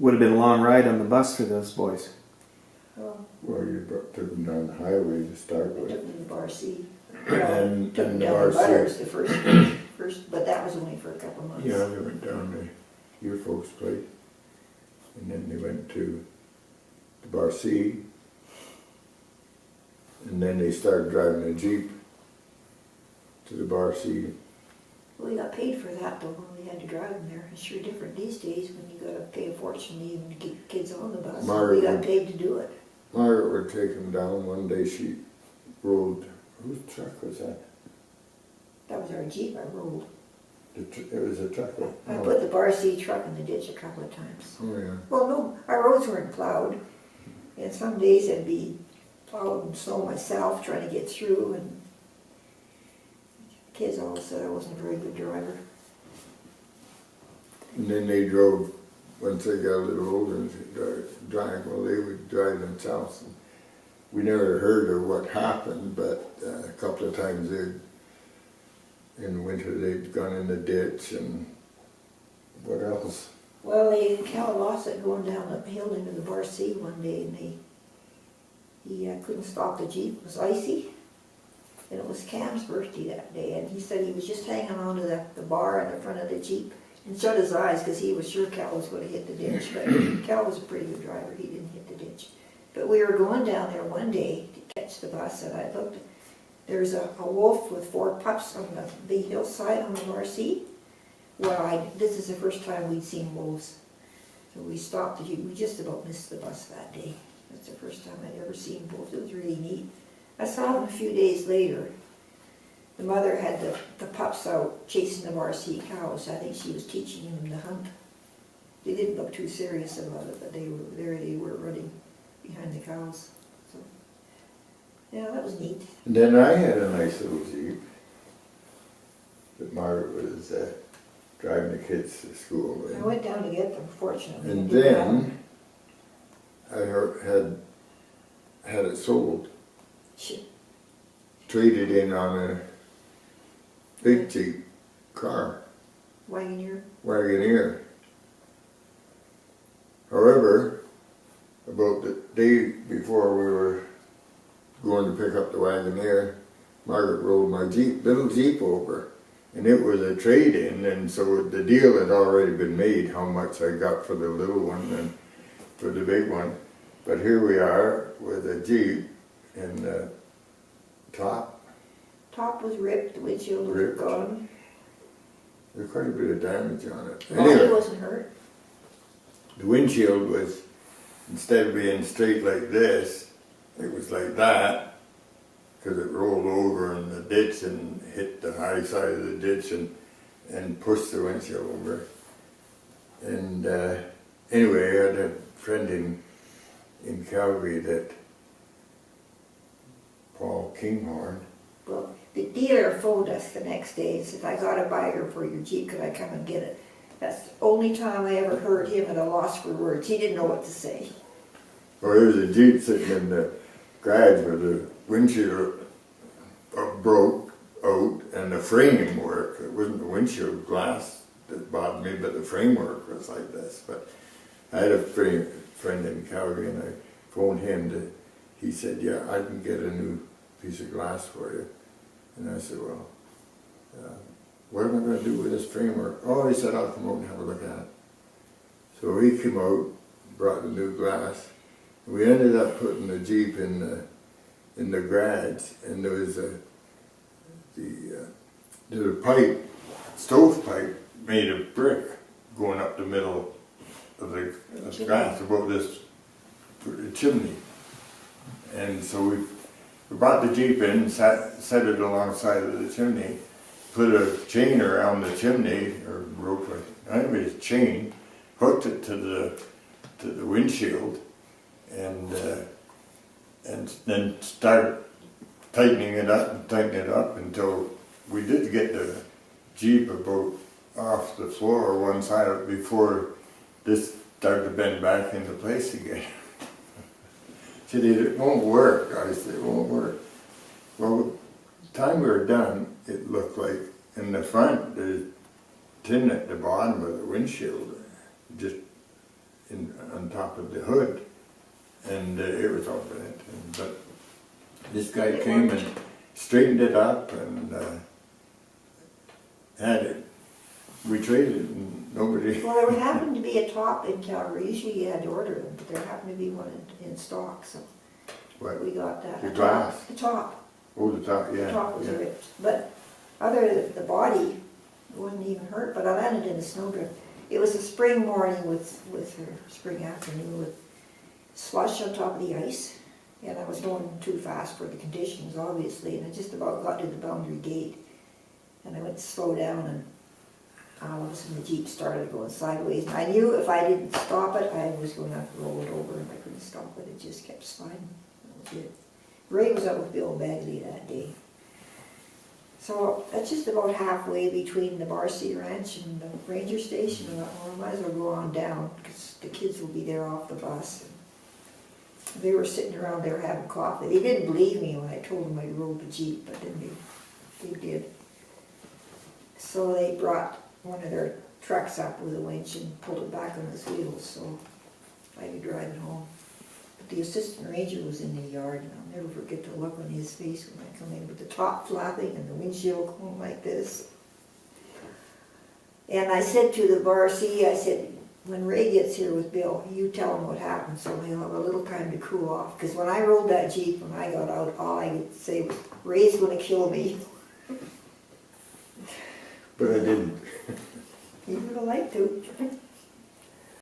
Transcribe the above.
Would have been a long ride on the bus for those boys. Well, you took them down the highway to start We with. took them to Bar C. And Took them the down Bar to C. Butters the first, but that was only for a couple months. Yeah, they went down to your folks' place. And then they went to the Bar C. And then they started driving a Jeep to the Bar C. Well, we got paid for that though when we had to drive them there. It's sure different these days when you gotta pay a fortune to even get kids on the bus. Margaret We got would- paid to do it. Margaret would take them down. One day she rolled, whose truck was that? That was our Jeep I rolled. It was a truck. I put the Bar C truck in the ditch a couple of times. Oh, yeah. Well, no, our roads weren't plowed. And some days I'd be plowed in snow myself trying to get through, and kids always said I wasn't a very good driver. And then they drove, once they got a little older, and drive, well, they would drive themselves. And we never heard of what happened, but a couple of times in the winter they'd gone in the ditch, and what else? Well, Cal lost it going down the hill into the Bar C one day, and he couldn't stop the Jeep. It was icy, and it was Cam's birthday that day, and he said he was just hanging on to the bar in the front of the Jeep and shut his eyes because he was sure Cal was going to hit the ditch. But Cal was a pretty good driver. He didn't hit the ditch. But we were going down there one day to catch the bus, and I looked. There's a wolf with 4 pups on the big hillside on the Bar C. Well, this is the first time we'd seen wolves. So we stopped the Jeep. We just about missed the bus that day. That's the first time I'd ever seen wolves. It was really neat. I saw them a few days later. The mother had the pups out chasing the Bar C cows. I think she was teaching them to hunt. They didn't look too serious about it, but they were running behind the cows. So, yeah, that was neat. And then I had a nice little Jeep that Margaret was driving the kids to school in. I went down to get them, fortunately. And then I had it sold, Shit. traded in on a big Jeep car, Wagoneer. However, about the day before we were going to pick up the Wagoneer, Margaret rolled my little Jeep over. And it was a trade-in, and so the deal had already been made, how much I got for the little one and for the big one. But here we are with a Jeep, and the top was ripped, the windshield was ripped. gone. There's quite a bit of damage on it. Well, he Anyway, wasn't hurt. the windshield was, instead of being straight like this, it was like that, because it rolled over in the ditch and hit the high side of the ditch and pushed the windshield over. And anyway, I had a friend in Calgary that, Paul Kinghorn. Well, the dealer phoned us the next day and said, I got a buyer for your Jeep, could I come and get it? That's the only time I ever heard him at a loss for words. He didn't know what to say. Well, there was a Jeep sitting in the garage with the windshield broke out and the frame worked. It wasn't the windshield glass that bothered me, but the framework was like this. But I had a friend in Calgary, and I phoned him. He said, yeah, I can get a new piece of glass for you. And I said, well, what am I going to do with this framework? Oh, he said, I'll come out and have a look at it. So he came out, brought the new glass. We ended up putting the Jeep in the garage, and there was a pipe, stove pipe made of brick going up the middle of the grass about this chimney. And so we brought the Jeep in, set it alongside of the chimney, put a chain around the chimney, or rope, anyways, chain, hooked it to the windshield, and then started tightening it up until we did get the Jeep about off the floor one side of it before this started to bend back into place again. She said, it won't work. I said, it won't work. Well, the time we were done, it looked like in the front, the tin at the bottom of the windshield, on top of the hood, and it was all bent. But this guy came and straightened it up and had it. We traded it, and nobody. Well, there happened to be a top in Calgary. Usually you had to order them, but there happened to be one in stock, so What? we got that. The glass? The top. Oh, the top, yeah. The top was yeah. ripped. But other than the body, it wasn't even hurt, but I landed in a snowdrift. It was a spring morning or spring afternoon with slush on top of the ice. And I was going too fast for the conditions, obviously, and I just about got to the boundary gate. And I went to slow down, and all of a sudden the Jeep started going sideways. And I knew if I didn't stop it, I was going to have to roll it over, and I couldn't stop it. It just kept sliding. That was it. Ray was up with Bill Bagley that day. So that's just about halfway between the Barcy Ranch and the ranger station. And I thought, well, I might as well go on down, because the kids will be there off the bus. They were sitting around there having coffee. They didn't believe me when I told them I rode the Jeep, but then they did. So they brought one of their trucks up with a winch and pulled it back on its wheels, so I could drive it home. But the assistant ranger was in the yard, and I'll never forget the look on his face when I come in with the top flapping and the windshield going like this. And I said to the Barcy, I said, when Ray gets here with Bill, you tell him what happened so he'll have a little time to cool off. Because when I rolled that Jeep, when I got out, all I could say was, Ray's going to kill me. But I didn't. He would have liked to.